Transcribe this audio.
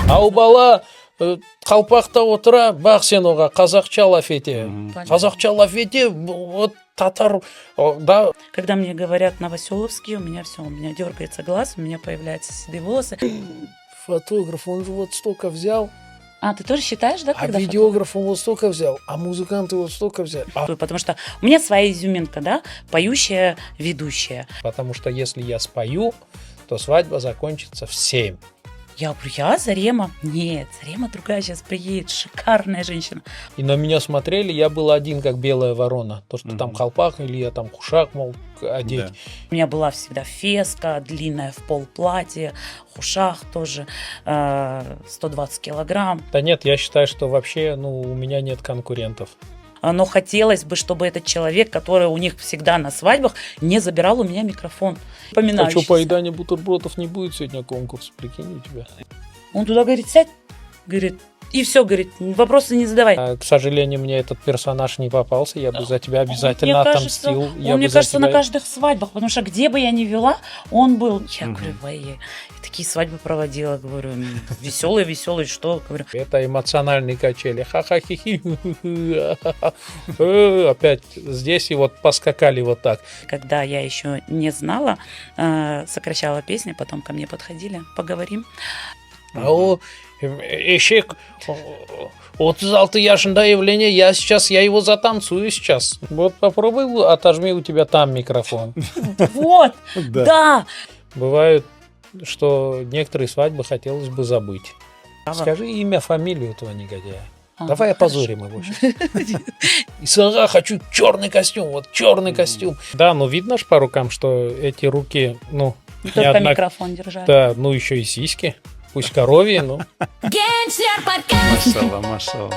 Ау бала, қалпақта отыра, бақ сен оға қазақша лаф ете. Қазақша лаф ете, вот татар, да. Когда мне говорят Новоселовский, у меня все, у меня дергается глаз, у меня появляются седые волосы. Фотограф, он же вот столько взял. А, ты тоже считаешь, да, А когда видеограф он вот столько взял, а музыканты вот столько взяли. Потому что у меня своя изюминка, да, поющая, ведущая. Потому что если я спою, то свадьба закончится в 7. Я говорю, я Зарема? Нет, Зарема другая сейчас приедет, шикарная женщина. И на меня смотрели, я был один, как белая ворона. То, что там колпак или я там кушак мог одеть. Да. У меня была всегда феска, длинная в пол платье, хушах тоже, 120 килограмм. Да нет, я считаю, что вообще, у меня нет конкурентов. Но хотелось бы, чтобы этот человек, который у них всегда на свадьбах, не забирал у меня микрофон. А что, Поминающийся. поедание бутербродов не будет сегодня конкурс, прикинь у тебя. Он туда говорит, сядь, говорит, и все, говорит, вопросы не задавай. К сожалению, мне этот персонаж не попался, я бы за тебя обязательно Мне кажется, отомстил. он, мне кажется, на каждых свадьбах, потому что где бы я ни вела, он был. Я говорю, я такие свадьбы проводила, говорю, веселые, что, говорю. Это эмоциональные качели. Ха-ха-хи-хи. Опять здесь и вот поскакали вот так. Когда я еще не знала, сокращала песни, потом ко мне подходили, поговорим. Ау, Ещек, 36 yaşında явление, я его затанцую сейчас. Вот попробуй, отожми у тебя там микрофон. Вот, да. Бывает, что некоторые свадьбы хотелось бы забыть. Скажи имя, фамилию этого негодяя. Давай опозорим его сейчас. Исага, хочу черный костюм, вот черный костюм. Да, видно ж по рукам, что эти руки, Не только микрофон держать. Да, еще и сиськи. Пусть коровьи, Машалла.